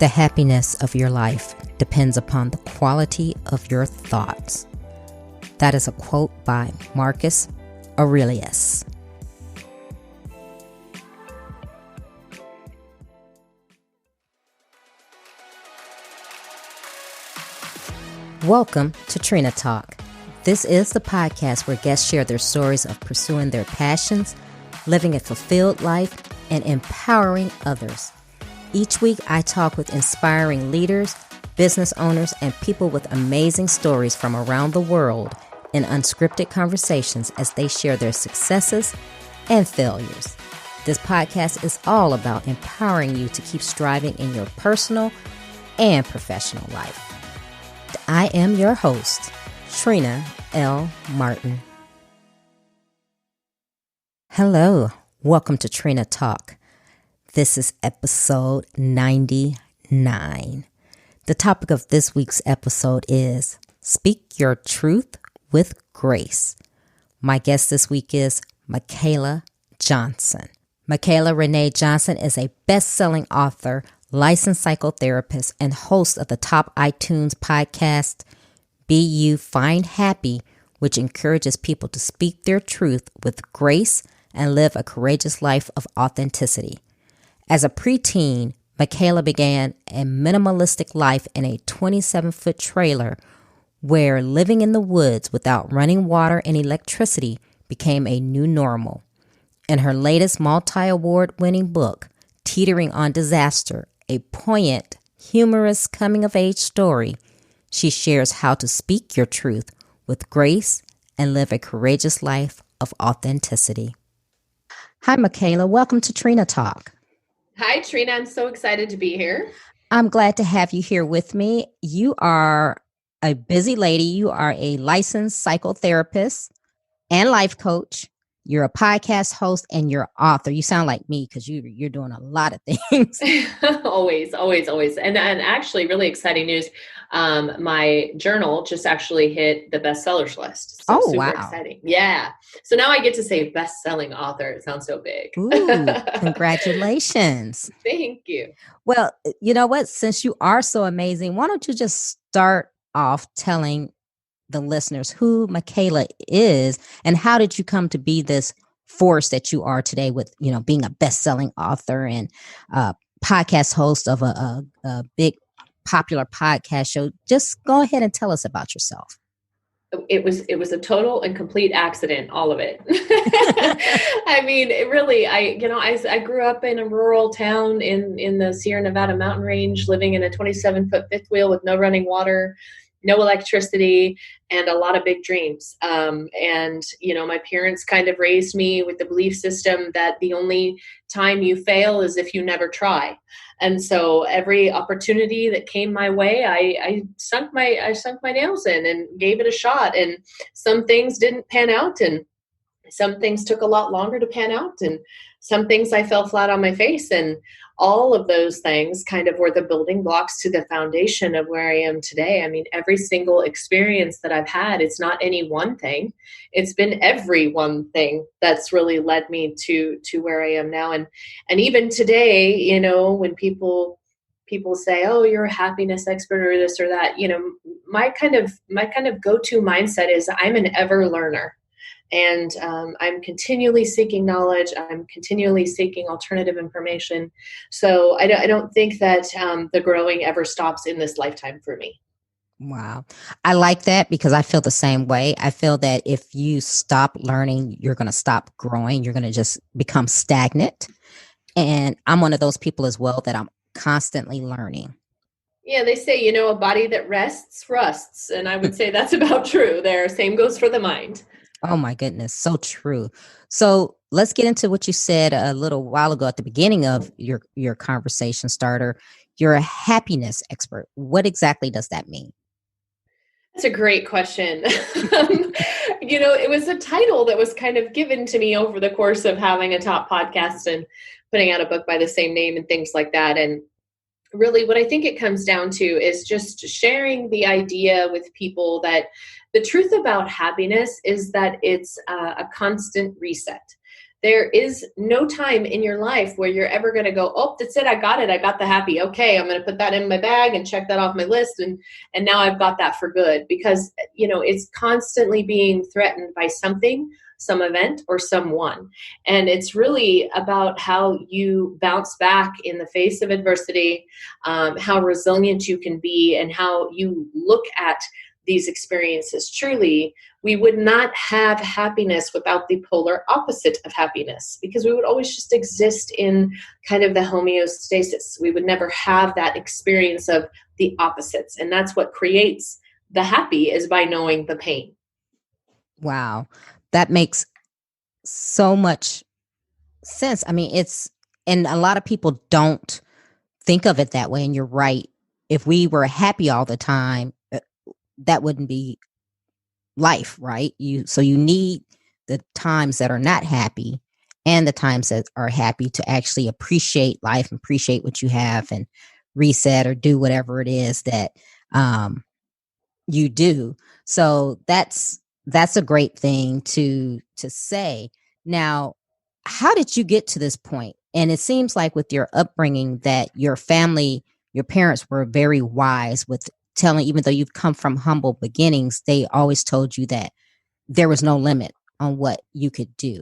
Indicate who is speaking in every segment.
Speaker 1: The happiness of your life depends upon the quality of your thoughts. That is a quote by Marcus Aurelius. Welcome to Trina Talk. This is the podcast where guests share their stories of pursuing their passions, living a fulfilled life, and empowering others. Each week, I talk with inspiring leaders, business owners, and people with amazing stories from around the world in unscripted conversations as they share their successes and failures. This podcast is all about empowering you to keep striving in your personal and professional life. I am your host, Trina L. Martin. Hello, welcome to Trina Talk. This is episode 99. The topic of this week's episode is Speak Your Truth with Grace. My guest this week is Michaela Johnson. Michaela Renee Johnson is a best-selling author, licensed psychotherapist, and host of the top iTunes podcast, Be You Find Happy, which encourages people to speak their truth with grace and live a courageous life of authenticity. As a preteen, Michaela began a minimalistic life in a 27-foot trailer where living in the woods without running water and electricity became a new normal. In her latest multi-award-winning book, Teetering on Disaster, a poignant, humorous coming-of-age story, she shares how to speak your truth with grace and live a courageous life of authenticity. Hi, Michaela. Welcome to Trina Talk.
Speaker 2: Hi, Trina. I'm so excited to be here.
Speaker 1: I'm glad to have you here with me. You are a busy lady. You are a licensed psychotherapist and life coach. You're a podcast host and you're author. You sound like me because you're doing a lot of things.
Speaker 2: Always. And actually, really exciting news. My journal just actually hit the bestsellers list. So super exciting. Yeah. So now I get to say best-selling author. It sounds so big.
Speaker 1: Ooh, congratulations.
Speaker 2: Thank you.
Speaker 1: Well, you know what? Since you are so amazing, why don't you just start off telling the listeners who Michaela is and how did you come to be this force that you are today with, being a best-selling author and podcast host of a big popular podcast show. Just go ahead and tell us about yourself.
Speaker 2: It was a total and complete accident, all of it. I mean, it really, I grew up in a rural town in the Sierra Nevada mountain range, living in a 27-foot fifth wheel with no running water, no electricity, and a lot of big dreams. My parents kind of raised me with the belief system that the only time you fail is if you never try. And so every opportunity that came my way, I sunk my nails in and gave it a shot. And some things didn't pan out, and some things took a lot longer to pan out, and some things I fell flat on my face. And all of those things kind of were the building blocks to the foundation of where I am today. I mean, every single experience that I've had, it's not any one thing. It's been every one thing that's really led me to where I am now. And even today, when people say, "Oh, you're a happiness expert," or this or that, my kind of go-to mindset is I'm an ever learner. And I'm continually seeking knowledge. I'm continually seeking alternative information. So I don't think that the growing ever stops in this lifetime for me.
Speaker 1: Wow. I like that because I feel the same way. I feel that if you stop learning, you're going to stop growing. You're going to just become stagnant. And I'm one of those people as well that I'm constantly learning.
Speaker 2: Yeah, they say, a body that rests, rusts. And I would say that's about true there. Same goes for the mind.
Speaker 1: Oh my goodness. So true. So let's get into what you said a little while ago at the beginning of your conversation starter. You're a happiness expert. What exactly does that mean?
Speaker 2: That's a great question. It was a title that was kind of given to me over the course of having a top podcast and putting out a book by the same name and things like that. And really what I think it comes down to is just sharing the idea with people that the truth about happiness is that it's a constant reset. there is no time in your life where you're ever going to go, oh, that's it. I got it. I got the happy. Okay. I'm going to put that in my bag and check that off my list. And now I've got that for good, because, it's constantly being threatened by something, some event, or someone. And it's really about how you bounce back in the face of adversity, how resilient you can be, and how you look at these experiences. Truly, we would not have happiness without the polar opposite of happiness, because we would always just exist in kind of the homeostasis. We would never have that experience of the opposites. And that's what creates the happy, is by knowing the pain.
Speaker 1: Wow. That makes so much sense. I mean, and a lot of people don't think of it that way. And you're right. If we were happy all the time, that wouldn't be life, right? So you need the times that are not happy and the times that are happy to actually appreciate life, appreciate what you have, and reset or do whatever it is that you do. So that's a great thing to say. Now, how did you get to this point? And it seems like with your upbringing that your family, your parents were very wise with telling, even though you've come from humble beginnings, they always told you that there was no limit on what you could do.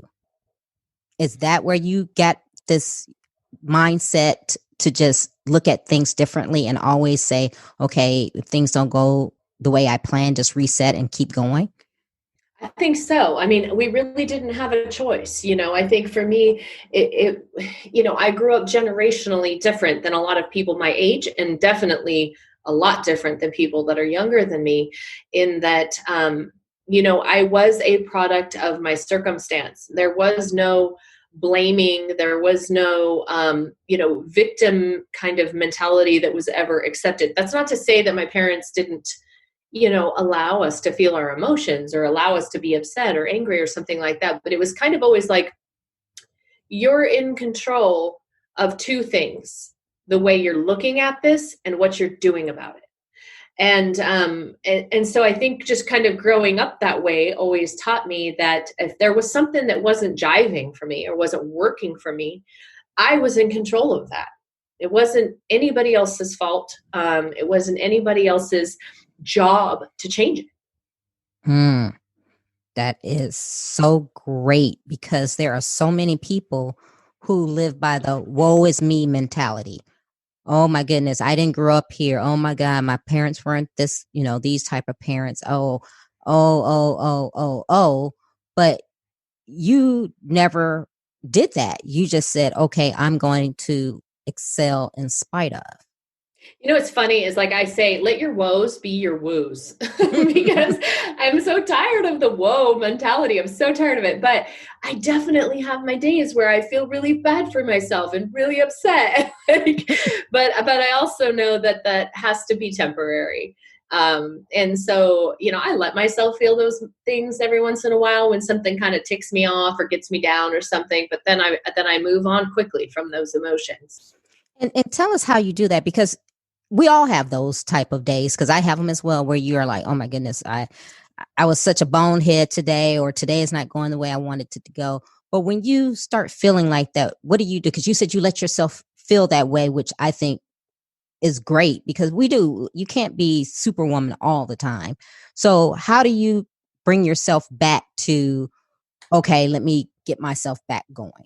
Speaker 1: Is that where you got this mindset to just look at things differently and always say, okay, if things don't go the way I planned, just reset and keep going?
Speaker 2: I think so. I mean, we really didn't have a choice. I think for me, I grew up generationally different than a lot of people my age, and definitely a lot different than people that are younger than me, in that, I was a product of my circumstance. There was no blaming. There was no, victim kind of mentality that was ever accepted. That's not to say that my parents didn't allow us to feel our emotions or allow us to be upset or angry or something like that. But it was kind of always like, you're in control of two things: the way you're looking at this and what you're doing about it. And so I think just kind of growing up that way always taught me that if there was something that wasn't jiving for me or wasn't working for me, I was in control of that. It wasn't anybody else's fault. It wasn't anybody else's job to change it.
Speaker 1: That is so great, because there are so many people who live by the woe is me mentality. Oh my goodness, I didn't grow up here. Oh my God, my parents weren't this, these type of parents. Oh. But you never did that. You just said, okay, I'm going to excel in spite of.
Speaker 2: What's funny is, like I say, let your woes be your woos, because I'm so tired of the woe mentality. I'm so tired of it. But I definitely have my days where I feel really bad for myself and really upset. but I also know that has to be temporary. And so, I let myself feel those things every once in a while when something kind of ticks me off or gets me down or something. But then I move on quickly from those emotions.
Speaker 1: And tell us how you do that, because we all have those type of days, because I have them as well, where you are like, oh my goodness, I was such a bonehead today, or today is not going the way I wanted it to go. But when you start feeling like that, what do you do? Because you said you let yourself feel that way, which I think is great, because you can't be superwoman all the time. So how do you bring yourself back to, okay, let me get myself back going?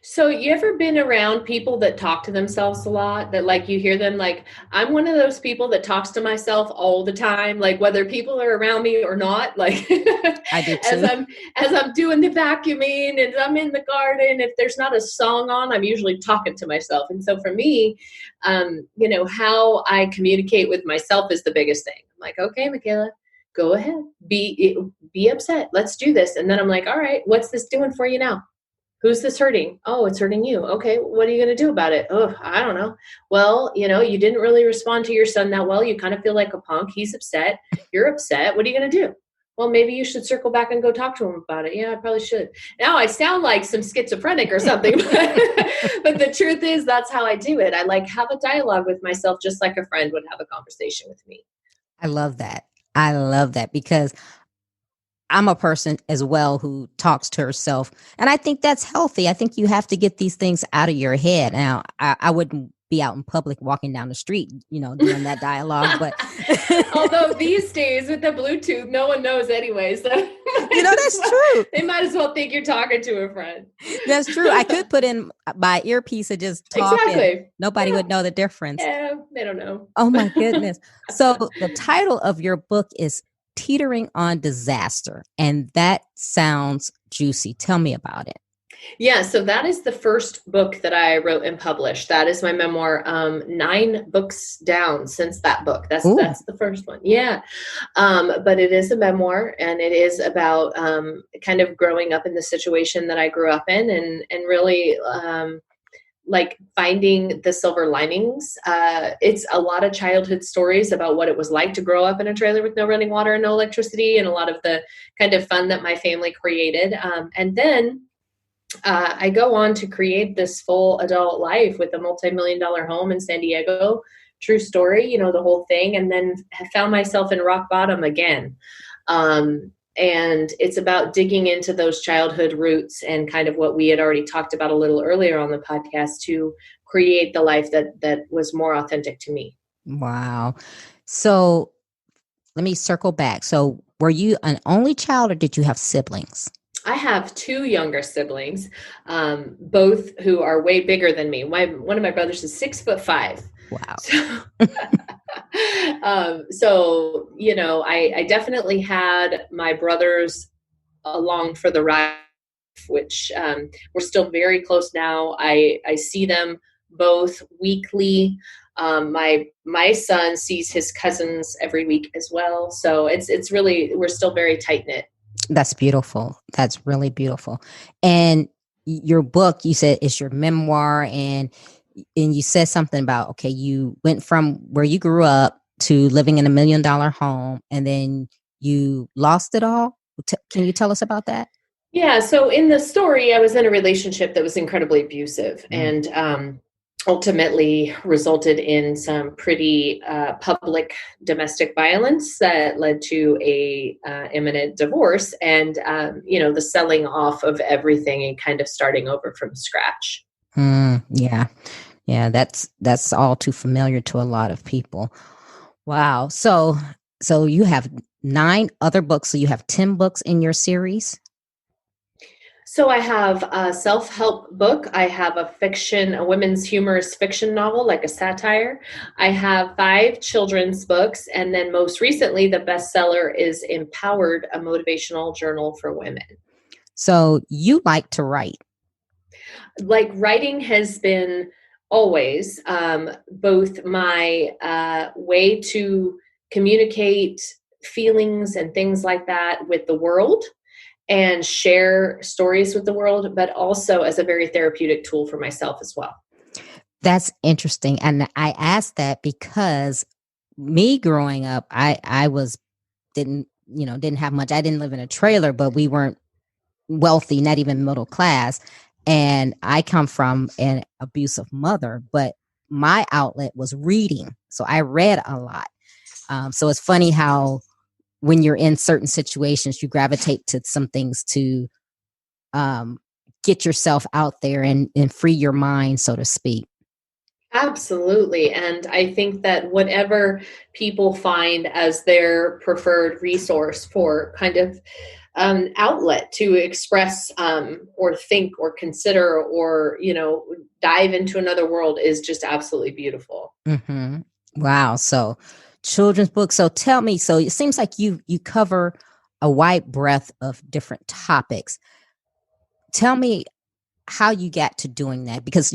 Speaker 2: So you ever been around people that talk to themselves a lot, that like you hear them? Like, I'm one of those people that talks to myself all the time, like whether people are around me or not, like
Speaker 1: I do
Speaker 2: as
Speaker 1: too.
Speaker 2: I'm doing the vacuuming and I'm in the garden, if there's not a song on, I'm usually talking to myself. And so for me, how I communicate with myself is the biggest thing. I'm like, okay, Michaela, go ahead, be upset. Let's do this. And then I'm like, all right, what's this doing for you now? Who's this hurting? Oh, it's hurting you. Okay, what are you going to do about it? Oh, I don't know. Well, you didn't really respond to your son that well. You kind of feel like a punk. He's upset. You're upset. What are you going to do? Well, maybe you should circle back and go talk to him about it. Yeah, I probably should. Now I sound like some schizophrenic or something, but the truth is that's how I do it. I have a dialogue with myself, just like a friend would have a conversation with me.
Speaker 1: I love that. I love that, because I'm a person as well who talks to herself. And I think that's healthy. I think you have to get these things out of your head. Now, I wouldn't be out in public walking down the street, doing that dialogue. But
Speaker 2: although these days with the Bluetooth, no one knows anyway. So
Speaker 1: that's true.
Speaker 2: They might as well think you're talking to a friend.
Speaker 1: That's true. I could put in my earpiece and just talk.
Speaker 2: Exactly.
Speaker 1: Nobody would know the difference.
Speaker 2: Yeah, they don't know.
Speaker 1: Oh my goodness. So the title of your book is Teetering on Disaster. And that sounds juicy. Tell me about it.
Speaker 2: Yeah, so that is the first book that I wrote and published. That is my memoir. 9 books down since that book. That's the first one. Yeah, but it is a memoir, and it is about kind of growing up in the situation that I grew up in, and really like finding the silver linings. It's a lot of childhood stories about what it was like to grow up in a trailer with no running water and no electricity, and a lot of the kind of fun that my family created. And then I go on to create this full adult life with a multi-million-dollar home in San Diego. True story, the whole thing. And then found myself in rock bottom again. And it's about digging into those childhood roots and kind of what we had already talked about a little earlier on the podcast to create the life that was more authentic to me.
Speaker 1: Wow. So let me circle back. So were you an only child, or did you have siblings?
Speaker 2: I have 2 younger siblings, both who are way bigger than me. One of my brothers is 6'5".
Speaker 1: Wow.
Speaker 2: So I definitely had my brothers along for the ride, which we're still very close now. I see them both weekly. My son sees his cousins every week as well. So it's really, we're still very tight knit.
Speaker 1: That's beautiful. That's really beautiful. And your book, you said, is your memoir, and you said something about, okay, you went from where you grew up to living in $1 million home, and then you lost it all. Can you tell us about that?
Speaker 2: Yeah. So in the story, I was in a relationship that was incredibly abusive, and ultimately resulted in some pretty public domestic violence that led to a imminent divorce, and the selling off of everything and kind of starting over from scratch.
Speaker 1: Yeah, that's all too familiar to a lot of people. Wow. So you have 9 other books. So you have 10 books in your series.
Speaker 2: So I have a self-help book. I have a women's humorous fiction novel, like a satire. I have 5 children's books. And then most recently, the bestseller is Empowered, a motivational journal for women.
Speaker 1: So you like to write.
Speaker 2: Like, writing has been always both my way to communicate feelings and things like that with the world, and share stories with the world, but also as a very therapeutic tool for myself as well.
Speaker 1: That's interesting. And I asked that because me growing up, I didn't have much. I didn't live in a trailer, but we weren't wealthy, not even middle class. And I come from an abusive mother, but my outlet was reading. So I read a lot. So it's funny how when you're in certain situations, you gravitate to some things to get yourself out there and free your mind, so to speak.
Speaker 2: Absolutely. And I think that whatever people find as their preferred resource for kind of outlet to express or think or consider or, dive into another world is just absolutely beautiful.
Speaker 1: Mm-hmm. Wow. So children's books. So tell me, so it seems like you cover a wide breadth of different topics. Tell me how you got to doing that, because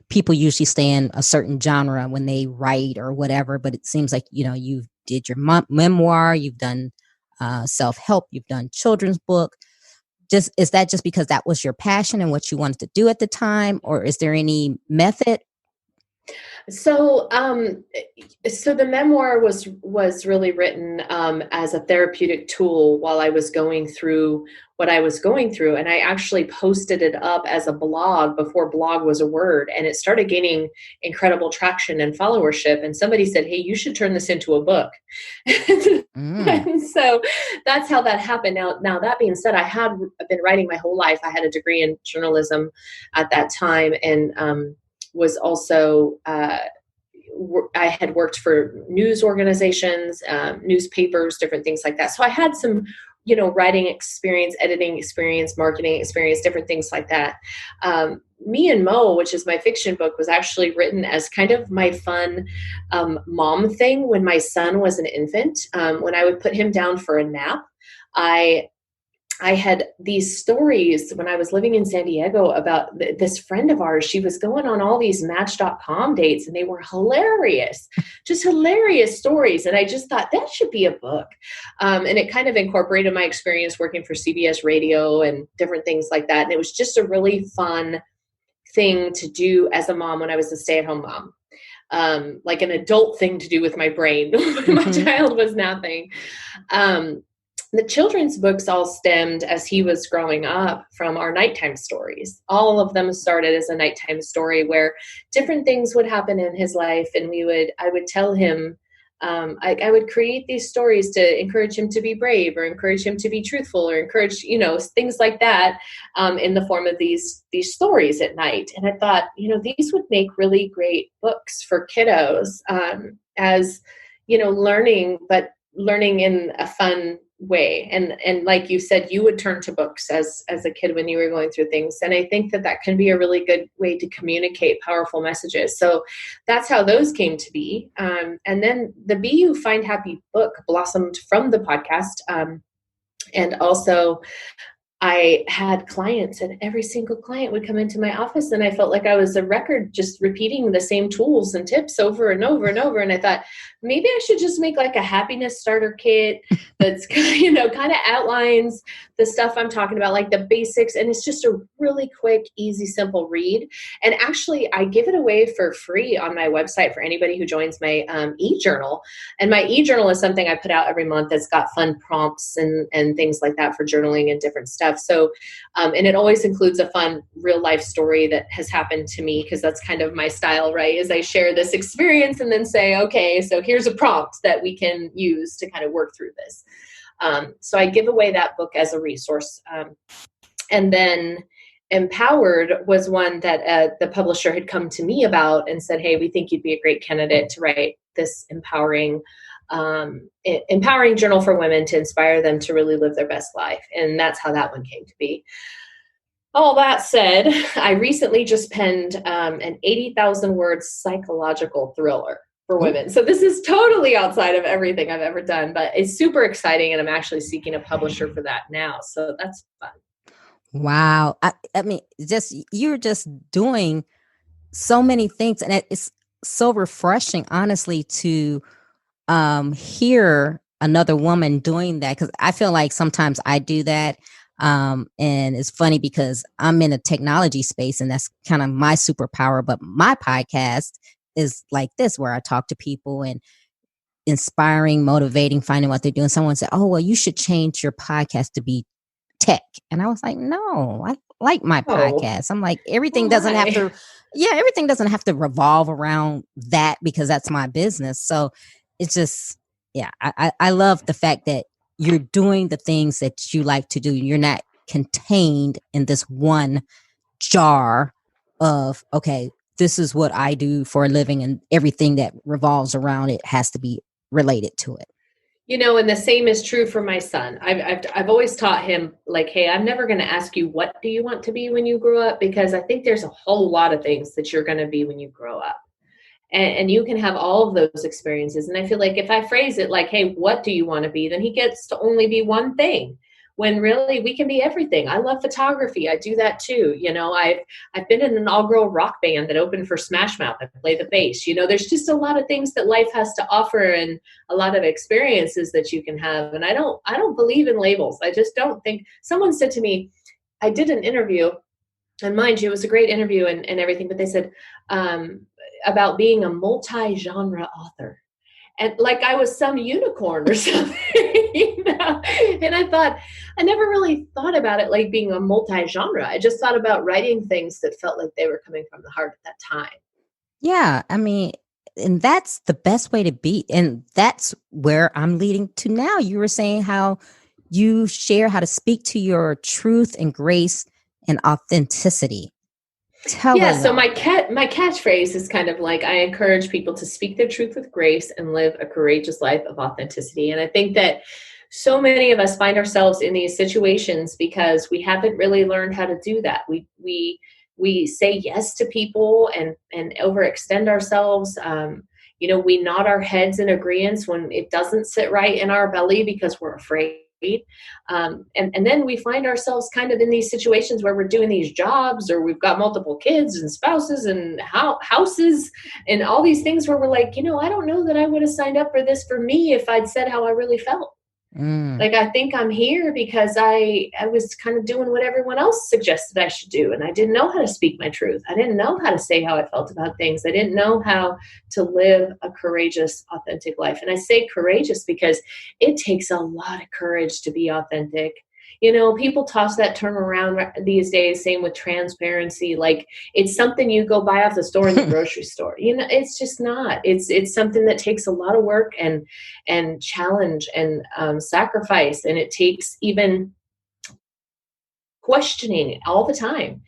Speaker 1: people usually stay in a certain genre when they write or whatever, but it seems like, you did your memoir, you've done self-help, you've done children's book. Is that just because that was your passion and what you wanted to do at the time, or is there any method?
Speaker 2: So, so the memoir was really written as a therapeutic tool while I was going through what I was going through, and I actually posted it up as a blog before blog was a word, and it started gaining incredible traction and followership. And somebody said, "Hey, you should turn this into a book."
Speaker 1: Mm.
Speaker 2: And so that's how that happened. Now that being said, I had been writing my whole life. I had a degree in journalism at that time, and was also I had worked for news organizations, newspapers, different things like that. So I had some, writing experience, editing experience, marketing experience, different things like that. Me and Mo, which is my fiction book, was actually written as kind of my fun mom thing when my son was an infant. When I would put him down for a nap, I I had these stories when I was living in San Diego about this friend of ours. She was going on all these Match.com dates, and they were hilarious, just hilarious stories. And I just thought that should be a book. And it kind of incorporated my experience working for CBS radio and different things like that. And it was just a really fun thing to do as a mom when I was a stay-at-home mom. Like an adult thing to do with my brain when my child was napping. The children's books all stemmed as he was growing up from our nighttime stories. All of them started as a nighttime story where different things would happen in his life, and I would tell him, I would create these stories to encourage him to be brave, or encourage him to be truthful, or encourage, things like that, in the form of these stories at night. And I thought, these would make really great books for kiddos, as, learning, but learning in a fun way. And like you said, you would turn to books as a kid when you were going through things. And I think that can be a really good way to communicate powerful messages. So that's how those came to be. And then the Be You Find Happy book blossomed from the podcast. And also I had clients, and every single client would come into my office, and I felt like I was a record, just repeating the same tools and tips over and over and over. And I thought, maybe I should just make like a happiness starter kit that's, kind of outlines the stuff I'm talking about, like the basics. And it's just a really quick, easy, simple read. And actually, I give it away for free on my website for anybody who joins my e-journal. And my e-journal is something I put out every month that's got fun prompts and things like that for journaling and different stuff. So, and it always includes a fun real life story that has happened to me, because that's kind of my style, right? Is I share this experience and then say, okay, so here's a prompt that we can use to kind of work through this. So I give away that book as a resource. And then Empowered was one that the publisher had come to me about and said, hey, we think you'd be a great candidate to write this empowering journal for women to inspire them to really live their best life. And that's how that one came to be. All that said, I recently just penned an 80,000 word psychological thriller for women. So this is totally outside of everything I've ever done, but it's super exciting. And I'm actually seeking a publisher for that now. So that's fun.
Speaker 1: Wow. I mean, you're just doing so many things, and it's so refreshing, honestly, to hear another woman doing that, because I feel like sometimes I do that. And it's funny because I'm in a technology space, and that's kind of my superpower. But my podcast is like this, where I talk to people and inspiring, motivating, finding what they're doing. Someone said, oh, well, you should change your podcast to be tech. And I was like, no, I like my podcast. I'm like, everything doesn't have to revolve around that, because that's my business. So it's just, I love the fact that you're doing the things that you like to do. You're not contained in this one jar of, okay, this is what I do for a living, and everything that revolves around it has to be related to it.
Speaker 2: And the same is true for my son. I've always taught him, like, hey, I'm never going to ask you, what do you want to be when you grow up? Because I think there's a whole lot of things that you're going to be when you grow up. And you can have all of those experiences. And I feel like if I phrase it like, hey, what do you want to be? Then he gets to only be one thing, when really we can be everything. I love photography. I do that too. I've been in an all-girl rock band that opened for Smash Mouth. I play the bass. There's just a lot of things that life has to offer, and a lot of experiences that you can have. And I don't believe in labels. I just don't think. Someone said to me, I did an interview, and mind you, it was a great interview and everything, but they said, about being a multi-genre author. And like I was some unicorn or something, And I thought, I never really thought about it like being a multi-genre. I just thought about writing things that felt like they were coming from the heart at that time.
Speaker 1: Yeah, I mean, and that's the best way to be. And that's where I'm leading to now. You were saying how you share how to speak to your truth and grace and authenticity. Tell
Speaker 2: Yeah,
Speaker 1: us
Speaker 2: so
Speaker 1: about
Speaker 2: my catchphrase is kind of like, I encourage people to speak their truth with grace and live a courageous life of authenticity. And I think that so many of us find ourselves in these situations because we haven't really learned how to do that. We say yes to people and overextend ourselves. We nod our heads in agreement when it doesn't sit right in our belly because we're afraid. And then we find ourselves kind of in these situations where we're doing these jobs, or we've got multiple kids and spouses and houses and all these things where we're like, I don't know that I would have signed up for this for me if I'd said how I really felt.
Speaker 1: it.
Speaker 2: Like, I think I'm here because I was kind of doing what everyone else suggested I should do. And I didn't know how to speak my truth. I didn't know how to say how I felt about things. I didn't know how to live a courageous, authentic life. And I say courageous because it takes a lot of courage to be authentic. People toss that term around these days, same with transparency. Like, it's something you go buy off the store in the grocery store. It's just not. It's something that takes a lot of work and challenge and sacrifice. And it takes even questioning all the time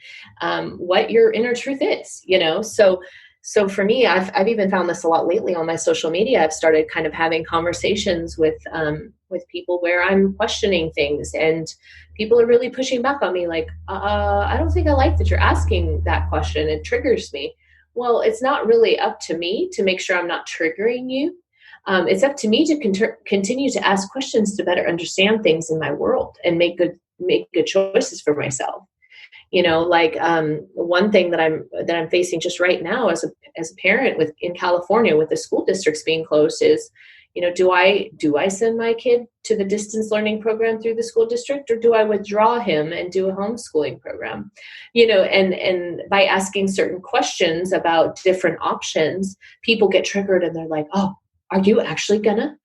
Speaker 2: what your inner truth is, so for me, I've even found this a lot lately on my social media. I've started kind of having conversations with people where I'm questioning things, and people are really pushing back on me, like, I don't think I like that you're asking that question. It triggers me. Well, it's not really up to me to make sure I'm not triggering you. It's up to me to continue to ask questions to better understand things in my world and make good choices for myself. One thing that I'm facing just right now as a parent in California with the school districts being closed is, do I send my kid to the distance learning program through the school district, or do I withdraw him and do a homeschooling program? And by asking certain questions about different options, people get triggered and they're like, oh, are you actually gonna?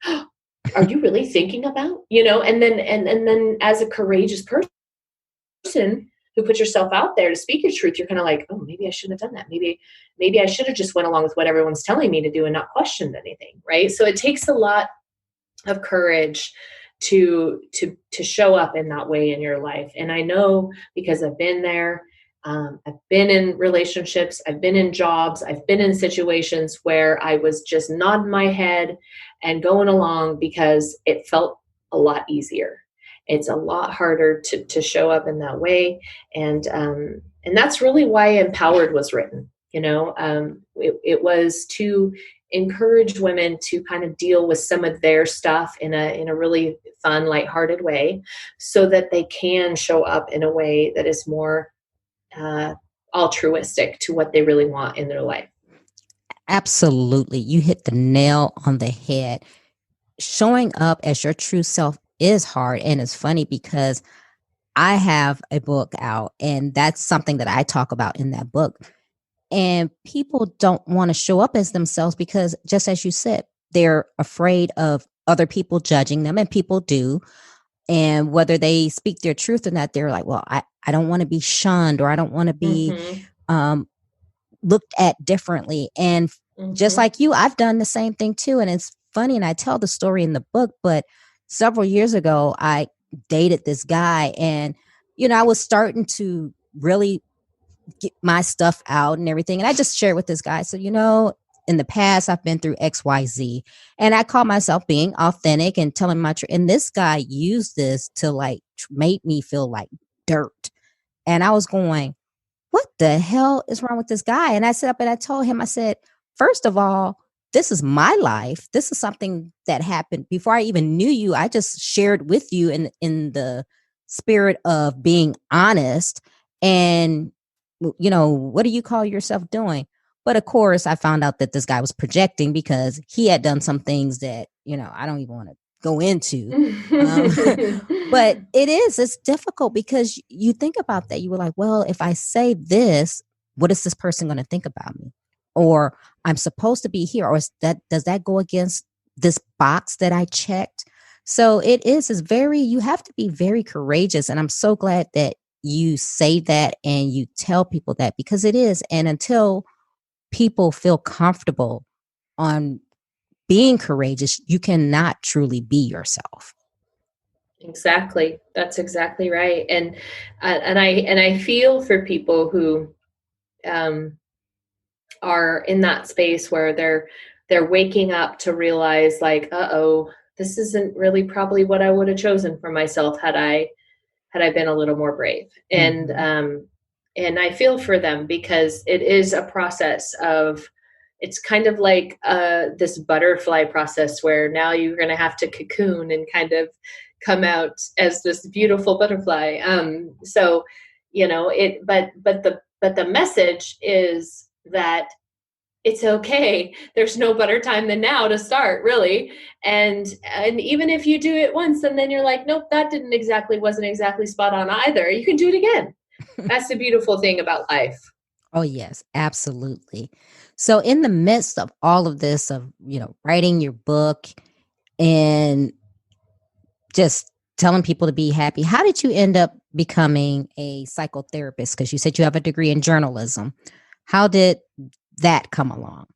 Speaker 2: Are you really thinking about? And then as a courageous person who put yourself out there to speak your truth, you're kind of like, oh, maybe I shouldn't have done that. Maybe I should have just went along with what everyone's telling me to do and not questioned anything. Right. So it takes a lot of courage to show up in that way in your life. And I know, because I've been there. I've been in relationships, I've been in jobs, I've been in situations where I was just nodding my head and going along because it felt a lot easier. It's a lot harder to show up in that way. And that's really why Empowered was written. It was to encourage women to kind of deal with some of their stuff in a really fun, lighthearted way, so that they can show up in a way that is more altruistic to what they really want in their life.
Speaker 1: Absolutely. You hit the nail on the head. Showing up as your true self is hard. And it's funny because I have a book out, and that's something that I talk about in that book. And people don't want to show up as themselves because, just as you said, they're afraid of other people judging them, and people do. And whether they speak their truth or not, they're like, well, I don't want to be shunned, or I don't want to be looked at differently. And just like you, I've done the same thing too. And it's funny, and I tell the story in the book, but several years ago, I dated this guy, and, I was starting to really get my stuff out and everything. And I just shared with this guy. So, in the past, I've been through XYZ, and I call myself being authentic and telling my truth. And this guy used this to make me feel like dirt. And I was going, what the hell is wrong with this guy? And I sat up and I told him, I said, first of all, this is my life. This is something that happened before I even knew you. I just shared with you in the spirit of being honest. And, what do you call yourself doing? But of course, I found out that this guy was projecting because he had done some things that, I don't even want to go into. But it's difficult because you think about that. You were like, well, if I say this, what is this person going to think about me? or I'm supposed to be here, or does that go against this box that I checked? So is very, you have to be very courageous. And I'm so glad that you say that and you tell people that, because it is. And until people feel comfortable on being courageous, you cannot truly be yourself.
Speaker 2: Exactly. That's exactly right. And I feel for people who um, are in that space where they're waking up to realize, like, uh-oh, this isn't really probably what I would have chosen for myself had I been a little more brave. And I feel for them, because it is a process of, it's kind of like this butterfly process where now you're going to have to cocoon and kind of come out as this beautiful butterfly. So, but the message is that it's okay. There's no better time than now to start, really. And even if you do it once and then you're like, nope, that wasn't exactly spot on either, you can do it again. That's the beautiful thing about life.
Speaker 1: Oh, yes, absolutely. So in the midst of all of this, of, writing your book and just telling people to be happy, how did you end up becoming a psychotherapist? Because you said you have a degree in journalism. How did that come along?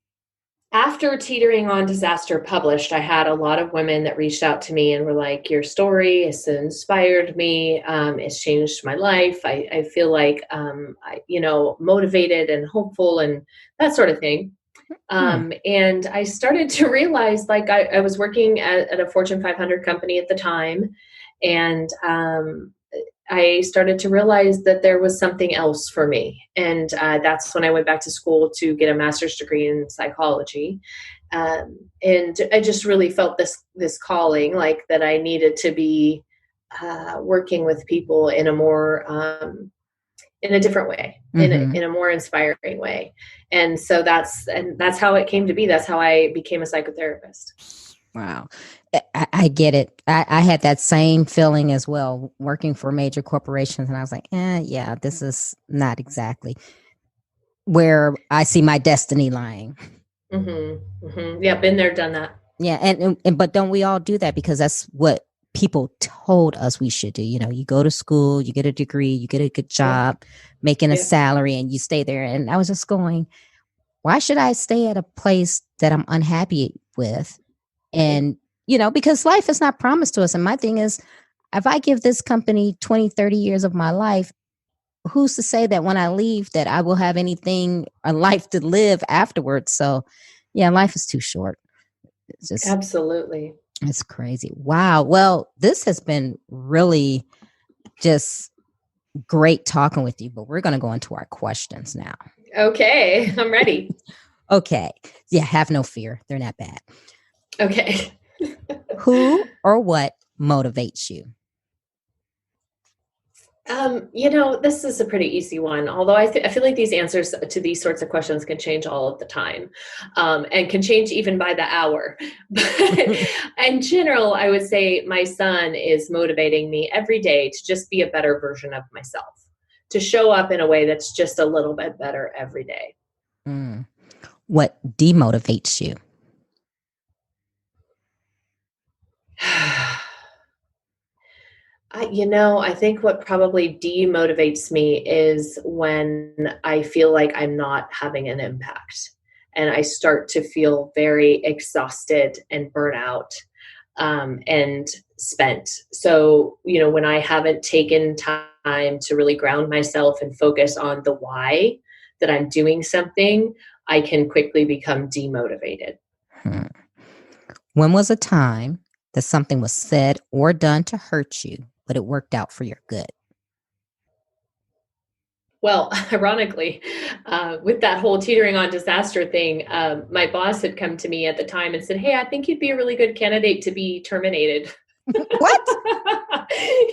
Speaker 2: After Teetering on Disaster published, I had a lot of women that reached out to me and were like, your story has inspired me. It's changed my life. I feel like, motivated and hopeful and that sort of thing. And I started to realize, like, I was working at a Fortune 500 company at the time. And I started to realize that there was something else for me. And that's when I went back to school to get a master's degree in psychology. And I just really felt this calling, like, that I needed to be working with people in a more in a different way, in a more inspiring way. And so that's how it came to be. That's how I became a psychotherapist.
Speaker 1: Wow. I get it. I had that same feeling as well, working for major corporations. And I was like, yeah, this is not exactly where I see my destiny lying.
Speaker 2: Yeah, been there, done that.
Speaker 1: Yeah. But don't we all do that? Because that's what people told us we should do. You go to school, you get a degree, you get a good job, making a salary, and you stay there. And I was just going, why should I stay at a place that I'm unhappy with? And, because life is not promised to us. And my thing is, if I give this company 20, 30 years of my life, who's to say that when I leave that I will have a life to live afterwards? So yeah, life is too short. It's just,
Speaker 2: absolutely.
Speaker 1: It's crazy. Wow. Well, this has been really just great talking with you, but we're going to go into our questions now.
Speaker 2: Okay. I'm ready.
Speaker 1: Okay. Yeah. Have no fear. They're not bad.
Speaker 2: Okay.
Speaker 1: Who or what motivates you?
Speaker 2: This is a pretty easy one, although I feel like these answers to these sorts of questions can change all of the time, and can change even by the hour. But in general, I would say my son is motivating me every day to just be a better version of myself, to show up in a way that's just a little bit better every day.
Speaker 1: What demotivates you?
Speaker 2: I think what probably demotivates me is when I feel like I'm not having an impact and I start to feel very exhausted and burnout, and spent. So, when I haven't taken time to really ground myself and focus on the why that I'm doing something, I can quickly become demotivated.
Speaker 1: When was a time that something was said or done to hurt you, but it worked out for your good?
Speaker 2: Well, ironically, with that whole teetering on disaster thing, my boss had come to me at the time and said, "Hey, I think you'd be a really good candidate to be terminated."
Speaker 1: What?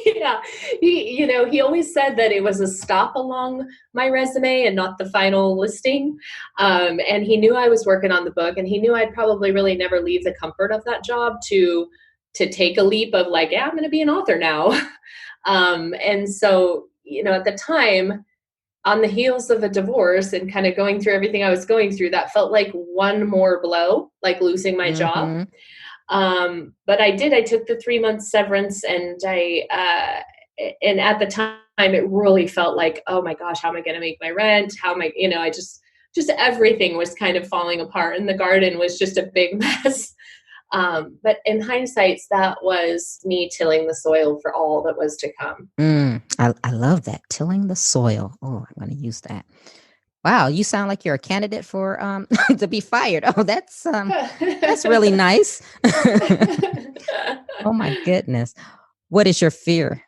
Speaker 2: Yeah. He always said that it was a stop along my resume and not the final listing. And he knew I was working on the book, and he knew I'd probably really never leave the comfort of that job to take a leap of, like, yeah, I'm going to be an author now. And so, at the time, on the heels of a divorce and kind of going through everything I was going through, that felt like one more blow, like losing my job. But I took the 3 month severance, and and at the time it really felt like, oh my gosh, how am I going to make my rent? How am I, I just everything was kind of falling apart, and the garden was just a big mess. But in hindsight, that was me tilling the soil for all that was to come.
Speaker 1: I love that. Tilling the soil. Oh, I'm going to use that. Wow, you sound like you're a candidate for to be fired. Oh, that's really nice. Oh my goodness. What is your fear?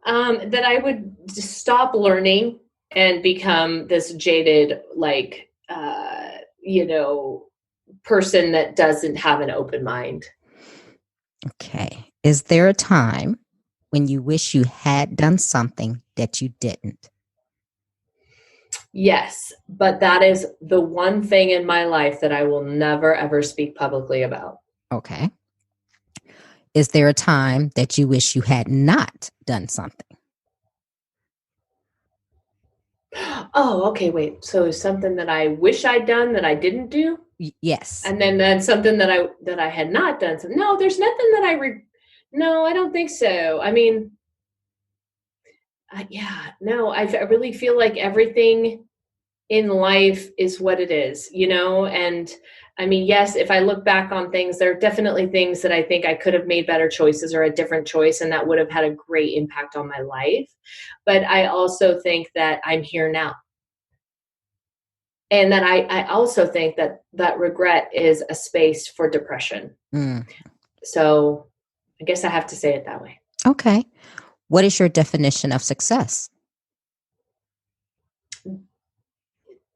Speaker 2: That I would stop learning and become this jaded, person that doesn't have an open mind.
Speaker 1: Okay. Is there a time when you wish you had done something that you didn't?
Speaker 2: Yes, but that is the one thing in my life that I will never, ever speak publicly about.
Speaker 1: Okay. Is there a time that you wish you had not done something?
Speaker 2: Oh, okay, wait. So something that I wish I'd done that I didn't do?
Speaker 1: Yes.
Speaker 2: And then something that I had not done. So no, there's nothing that no, I don't think so. I mean, I really feel like everything in life is what it is, and I mean, yes, if I look back on things, there are definitely things that I think I could have made better choices or a different choice, and that would have had a great impact on my life. But I also think that I'm here now. And that I also think that regret is a space for depression. So I guess I have to say it that way.
Speaker 1: Okay. What is your definition of success?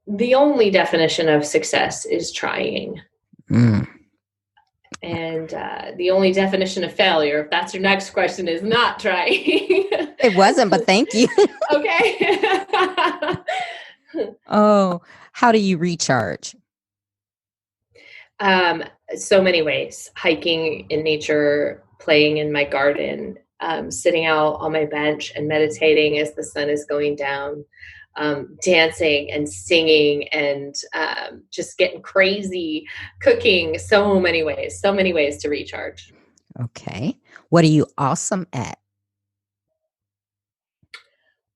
Speaker 2: The only definition of success is trying. And the only definition of failure, if that's your next question, is not trying.
Speaker 1: It wasn't, but thank you.
Speaker 2: Okay.
Speaker 1: Oh, how do you recharge?
Speaker 2: So many ways. Hiking in nature, playing in my garden, sitting out on my bench and meditating as the sun is going down, dancing and singing and just getting crazy, cooking. So many ways to recharge. Okay.
Speaker 1: What are you awesome at?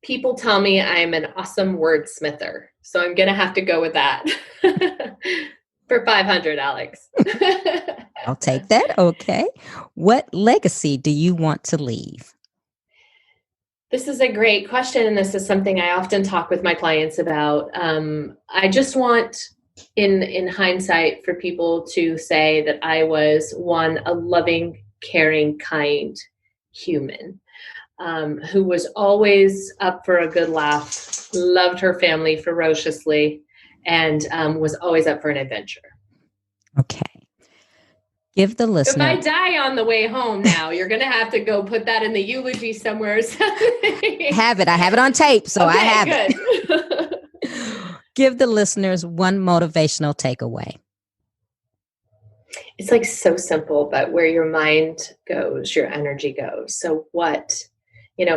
Speaker 2: People tell me I'm an awesome wordsmither, so I'm going to have to go with that. For 500, Alex.
Speaker 1: I'll take that. Okay. What legacy do you want to leave?
Speaker 2: This is a great question, and this is something I often talk with my clients about. I just want, in hindsight, for people to say that I was, a loving, caring, kind human who was always up for a good laugh, loved her family ferociously, and was always up for an adventure.
Speaker 1: Okay. Give the listener.
Speaker 2: If I die on the way home now, you're going to have to go put that in the eulogy somewhere or something.
Speaker 1: I have it on tape, so
Speaker 2: okay,
Speaker 1: I have
Speaker 2: good.
Speaker 1: it. Give the listeners one motivational takeaway.
Speaker 2: It's like so simple, but where your mind goes, your energy goes. So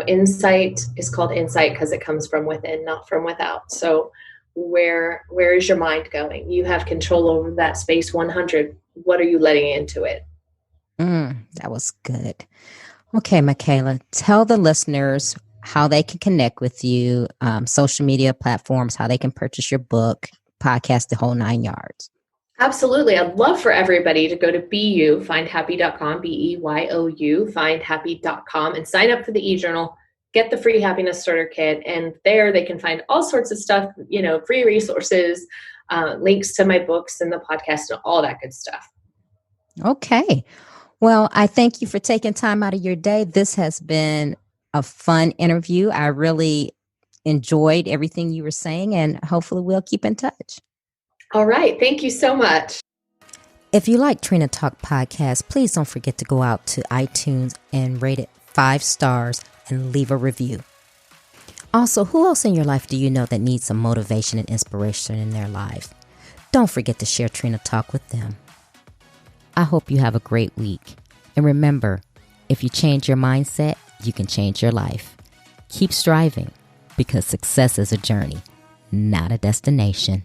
Speaker 2: insight is called insight because it comes from within, not from without. So where is your mind going? You have control over that space 100. What are you letting into it?
Speaker 1: That was good. Okay, Michaela, tell the listeners how they can connect with you, social media platforms, how they can purchase your book, podcast, the whole 9 yards.
Speaker 2: Absolutely. I'd love for everybody to go to findhappy.com, BEYOU, findhappy.com, and sign up for the e-journal, get the free happiness starter kit. And there they can find all sorts of stuff, free resources, links to my books and the podcast and all that good stuff. Okay.
Speaker 1: Well, I thank you for taking time out of your day. This has been a fun interview. I really enjoyed everything you were saying, and hopefully we'll keep in touch.
Speaker 2: All right. Thank you so much.
Speaker 1: If you like Trina Talk Podcast, please don't forget to go out to iTunes and rate it 5 stars and leave a review. Also, who else in your life do you know that needs some motivation and inspiration in their lives? Don't forget to share Trina Talk with them. I hope you have a great week. And remember, if you change your mindset, you can change your life. Keep striving, because success is a journey, not a destination.